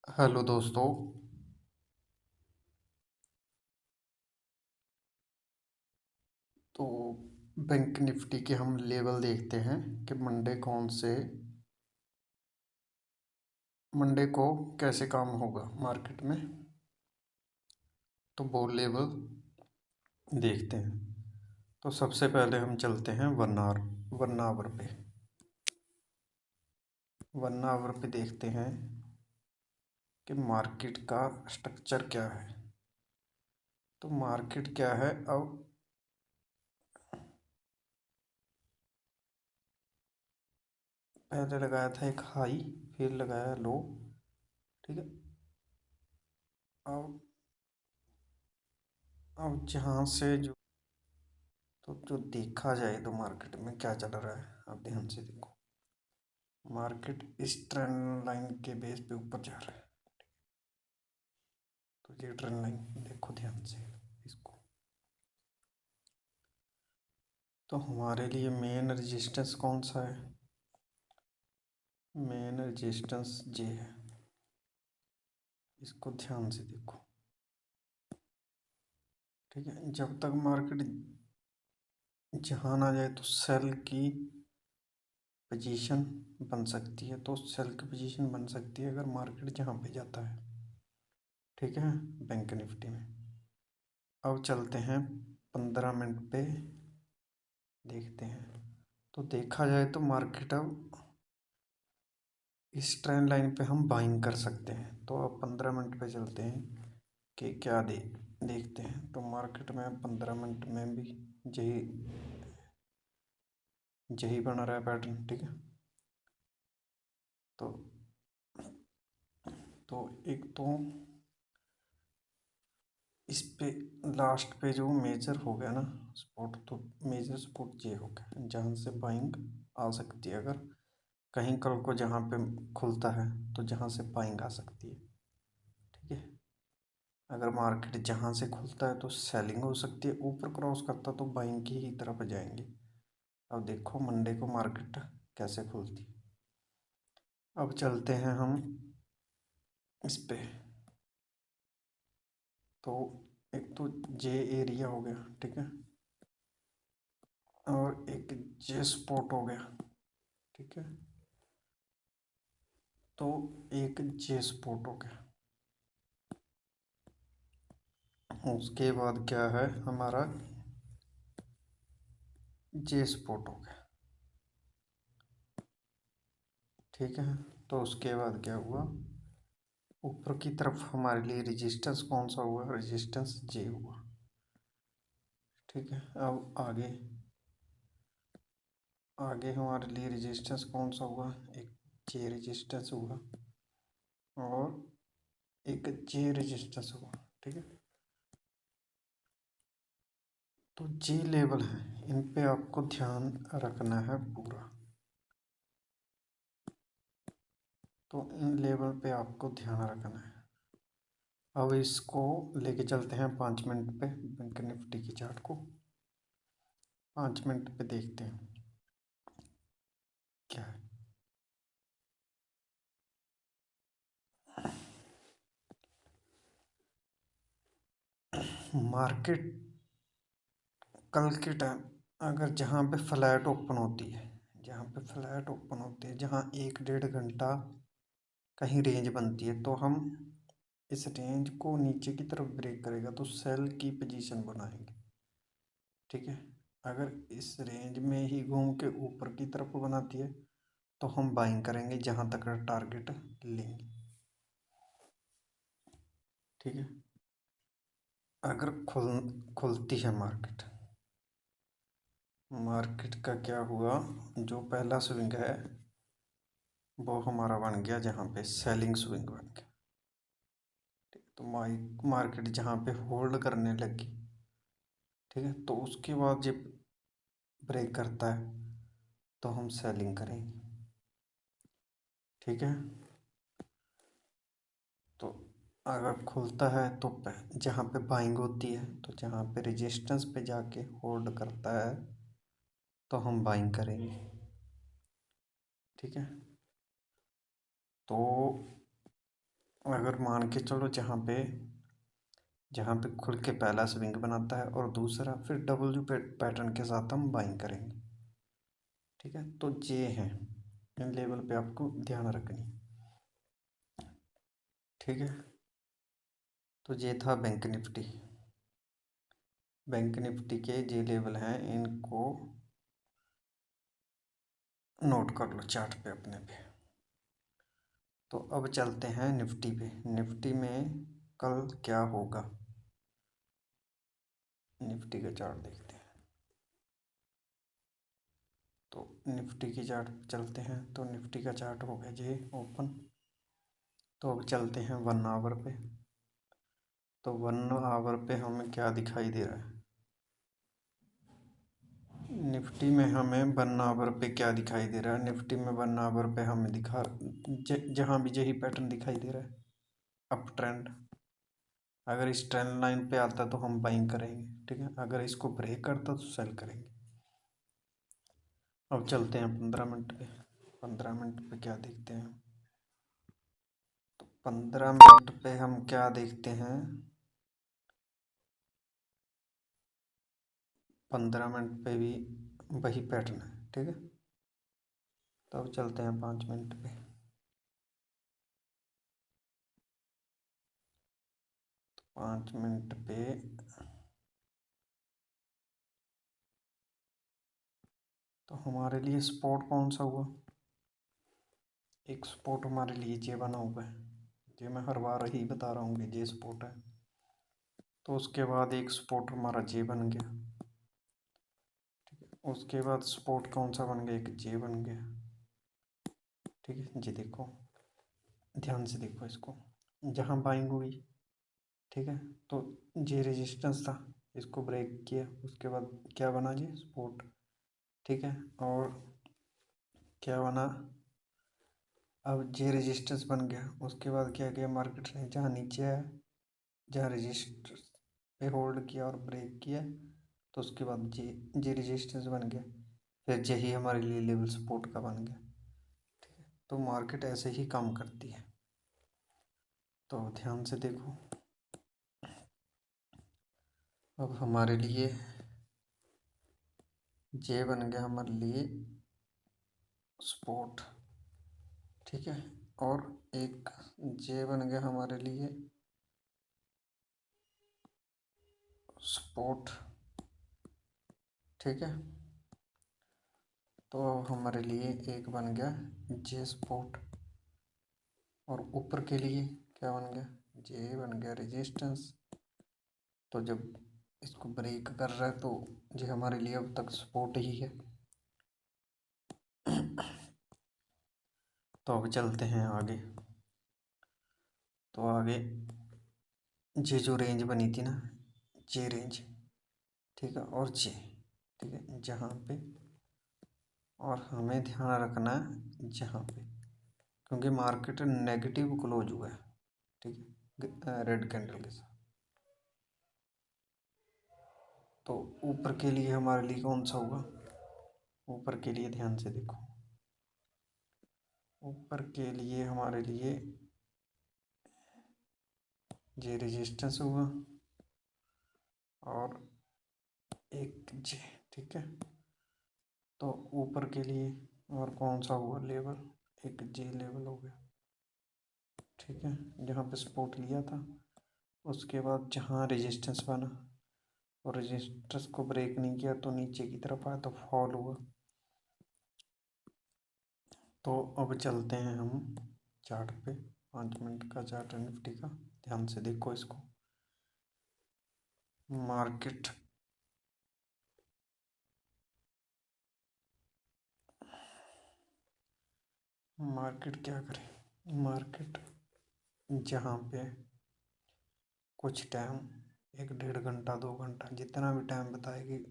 Hello दोस्तों। तो bank Nifty के हम लेवल देखते हैं कि मंडे को कैसे काम होगा मार्केट में। तो वो लेवल देखते हैं। तो सबसे पहले हम चलते हैं 1 आवर पे। 1 आवर पे देखते हैं कि मार्केट का स्ट्रक्चर क्या है। तो मार्केट क्या है अब, पहले लगाया था एक हाई, फिर लगाया लो। ठीक है। अब जहाँ से जो जो देखा जाए तो मार्केट में क्या चल रहा है, आप ध्यान से देखो। मार्केट इस ट्रेंड लाइन के बेस पे ऊपर जा रहा है। तो ये ट्रेंड लाइन देखो ध्यान से इसको। तो हमारे लिए मेन रेजिस्टेंस कौन सा है? मेन रेजिस्टेंस ये है। इसको ध्यान से देखो। ठीक है। जब तक मार्केट जहाँ ना जाए तो सेल की पोजीशन बन सकती है। तो सेल की पोजीशन बन सकती है अगर मार्केट जहाँ पे जाता है। ठीक है। बैंक निफ्टी में अब चलते हैं 15 मिनट पे, देखते हैं। तो देखा जाए तो मार्केट अब इस ट्रेंड लाइन पे हम बाइंग कर सकते हैं। तो अब 15 मिनट पे चलते हैं कि क्या देखते हैं। तो मार्केट में 15 मिनट में भी यही यही बना रहा है पैटर्न। ठीक है। तो एक तो इस पे लास्ट पे जो मेजर हो गया ना स्पॉट, तो मेजर स्पॉट ये हो गया जहाँ से बाइंग आ सकती है। अगर कहीं कल को जहाँ पे खुलता है तो जहाँ से बाइंग आ सकती है। ठीक है। अगर मार्केट जहाँ से खुलता है तो सेलिंग हो सकती है, ऊपर क्रॉस करता तो बाइंग की ही तरफ जाएंगे। अब देखो मंडे को मार्केट कैसे खुलती है। अब चलते हैं हम इस पे। तो एक तो जे एरिया हो गया। ठीक है। और एक जे स्पॉट हो गया। ठीक है। तो एक जे स्पॉट हो गया। उसके बाद क्या है हमारा जे स्पॉट हो गया। ठीक है। तो उसके बाद क्या हुआ, ऊपर की तरफ हमारे लिए रेजिस्टेंस कौन सा हुआ? रेजिस्टेंस जे हुआ। ठीक है। अब आगे आगे हमारे लिए रेजिस्टेंस कौन सा हुआ? एक जे रेजिस्टेंस हुआ और एक जे रेजिस्टेंस हुआ। ठीक है। तो जे लेवल है, इन पे आपको ध्यान रखना है पूरा। तो इन लेवल पे आपको ध्यान रखना है। अब इसको लेके चलते हैं 5 मिनट पे, बैंक निफ्टी की चार्ट को 5 मिनट पे देखते हैं क्या है। मार्केट कल के टाइम अगर जहाँ पे फ्लैट ओपन होती है, जहाँ 1 डेढ़ घंटा कहीं रेंज बनती है, तो हम इस रेंज को नीचे की तरफ ब्रेक करेगा तो सेल की पोजीशन बनाएंगे। ठीक है। अगर इस रेंज में ही घूम के ऊपर की तरफ बनाती है तो हम बाइंग करेंगे जहाँ तक टारगेट लेंगे। ठीक है। अगर खुलती है मार्केट का क्या हुआ, जो पहला स्विंग है वो हमारा बन गया जहाँ पे सेलिंग स्विंग बन गया। ठीक है। तो मार्केट जहाँ पे होल्ड करने लगी, ठीक है, तो उसके बाद जब ब्रेक करता है तो हम सेलिंग करेंगे। ठीक है। तो अगर खुलता है तो जहाँ पे बाइंग होती है, तो जहाँ पे रेजिस्टेंस पे जाके होल्ड करता है तो हम बाइंग करेंगे। ठीक है। तो अगर मान के चलो जहाँ पे खुल के पहला स्विंग बनाता है और दूसरा, फिर डब्ल्यू पैटर्न के साथ हम बाइंग करेंगे। ठीक है, तो ये है, इन लेवल पे आपको ध्यान रखनी। ठीक है, तो ये था बैंक निफ्टी। बैंक निफ्टी के ये लेवल हैं, इनको नोट कर लो चार्ट पे अपने पे। तो अब चलते हैं निफ्टी पे। निफ्टी में कल क्या होगा, निफ्टी का चार्ट देखते हैं। तो निफ्टी की चार्ट पे चलते हैं। तो निफ्टी का चार्ट हो गया जी ओपन। तो अब चलते हैं 1 आवर पे। तो 1 आवर पे हमें क्या दिखाई दे रहा है, निफ्टी में हमें 1 आवर पे क्या दिखाई दे रहा है। निफ्टी में 1 आवर पे हमें जहाँ भी यही पैटर्न दिखाई दे रहा है, अप ट्रेंड। अगर इस ट्रेंड लाइन पे आता तो हम बाइंग करेंगे। ठीक है, अगर इसको ब्रेक करता तो सेल करेंगे। अब चलते हैं 15 मिनट पे। 15 मिनट पे क्या देखते हैं, तो 15 मिनट पे हम क्या देखते हैं, 15 मिनट पे भी वही पैटर्न है। ठीक है, तो अब चलते हैं 5 मिनट पे। 5 मिनट पे तो हमारे लिए स्पॉट कौन सा हुआ, एक स्पॉट हमारे लिए जे बना हुआ है। ये मैं हर बार ही बता रहा हूँ कि जे स्पॉट है। तो उसके बाद एक स्पॉट हमारा जे बन गया। उसके बाद स्पॉट कौन सा बन गया, एक जे बन गया। ठीक है जी, देखो ध्यान से देखो इसको, जहाँ बाइंग हुई। ठीक है, तो जे रेजिस्टेंस था, इसको ब्रेक किया, उसके बाद क्या बना जी, सपोर्ट। ठीक है, और क्या बना, अब जे रेजिस्टेंस बन गया। उसके बाद क्या किया मार्केट ने, जहाँ नीचे है, जहाँ रेजिस्टेंस पे होल्ड किया और ब्रेक किया, तो उसके बाद जे रेजिस्टेंस बन गया। फिर जे ही हमारे लिए लेवल सपोर्ट का बन गया। ठीक है, तो मार्केट ऐसे ही काम करती है। तो ध्यान से देखो, अब हमारे लिए जे बन गया हमारे लिए सपोर्ट। ठीक है, और एक जे बन गया हमारे लिए सपोर्ट। ठीक है, तो हमारे लिए एक बन गया जे सपोर्ट, और ऊपर के लिए क्या बन गया, जे बन गया रेजिस्टेंस। तो जब इसको ब्रेक कर रहा है तो ये हमारे लिए अब तक सपोर्ट ही है। तो अब चलते हैं आगे। तो आगे ये जो रेंज बनी थी ना, जे रेंज, ठीक है, और जे, ठीक है, जहाँ पे, और हमें ध्यान रखना है जहाँ पे, क्योंकि मार्केट नेगेटिव क्लोज हुआ है। ठीक है, रेड कैंडल के साथ। तो ऊपर के लिए हमारे लिए कौन सा हुआ, ऊपर के लिए ध्यान से देखो, ऊपर के लिए हमारे लिए जे रेजिस्टेंस हुआ और एक जे। ठीक है, तो ऊपर के लिए और कौन सा हुआ लेवल, एक जे लेवल हो गया। ठीक है, जहाँ पे सपोर्ट लिया था, उसके बाद जहाँ रेजिस्टेंस बना और रेजिस्टेंस को ब्रेक नहीं किया तो नीचे की तरफ आया तो फॉल हुआ। तो अब चलते हैं हम चार्ट पे, 5 मिनट का चार्ट है निफ्टी का। ध्यान से देखो इसको, मार्केट मार्केट क्या करे, मार्केट जहाँ पे कुछ टाइम, 1 1.5 घंटा 2 घंटा, जितना भी टाइम बताएगी,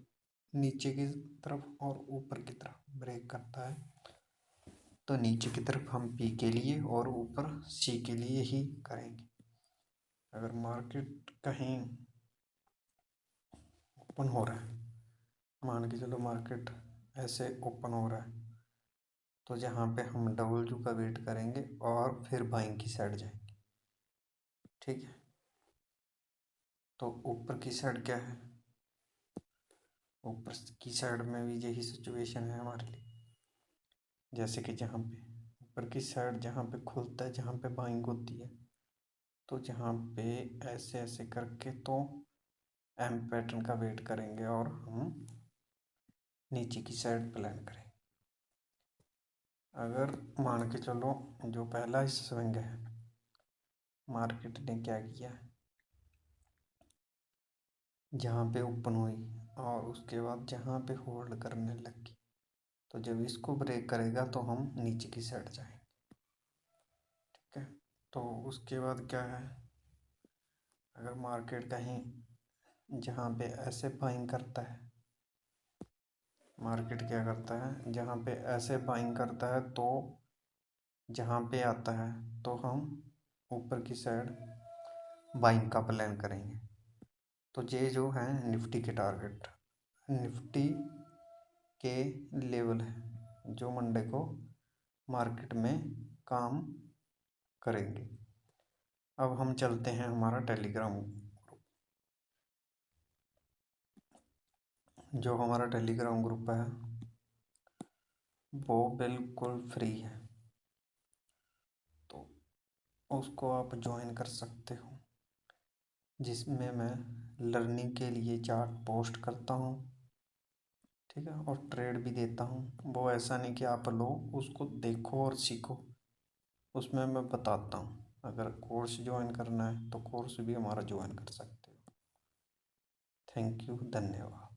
नीचे की तरफ और ऊपर की तरफ ब्रेक करता है, तो नीचे की तरफ हम पी के लिए और ऊपर सी के लिए ही करेंगे। अगर मार्केट कहीं ओपन हो रहा है, मान के चलो मार्केट ऐसे ओपन हो रहा है, तो जहाँ पे हम डब्ल्यू का वेट करेंगे और फिर बाइंग की साइड जाएंगे। ठीक है। तो ऊपर की साइड क्या है, ऊपर की साइड में भी यही सिचुएशन है हमारे लिए। जैसे कि जहाँ पे ऊपर की साइड जहाँ पे खुलता है, जहाँ पे बाइंग होती है, तो जहाँ पे ऐसे ऐसे करके तो एम पैटर्न का वेट करेंगे और हम नीचे की साइड प्लान करेंगे। अगर मान के चलो जो पहला स्विंग है, मार्केट ने क्या किया, जहाँ पे ओपन हुई और उसके बाद जहाँ पे होल्ड करने लगी, तो जब इसको ब्रेक करेगा तो हम नीचे की साइड जाएंगे। ठीक है। तो उसके बाद क्या है, अगर मार्केट कहीं जहाँ पे ऐसे बाइंग करता है, मार्केट क्या करता है, जहाँ पे ऐसे बाइंग करता है तो जहाँ पे आता है तो हम ऊपर की साइड बाइंग का प्लान करेंगे। तो ये जो है निफ्टी के टारगेट, निफ्टी के लेवल है जो मंडे को मार्केट में काम करेंगे। अब हम चलते हैं हमारा टेलीग्राम ग्रुप। जो हमारा टेलीग्राम ग्रुप है वो बिल्कुल फ्री है, तो उसको आप ज्वाइन कर सकते हो, जिसमें मैं लर्निंग के लिए चार्ट पोस्ट करता हूँ। ठीक है। और ट्रेड भी देता हूँ। वो ऐसा नहीं कि आप लो, उसको देखो और सीखो, उसमें मैं बताता हूँ। अगर कोर्स ज्वाइन करना है तो कोर्स भी हमारा ज्वाइन कर सकते हो। थैंक यू, धन्यवाद।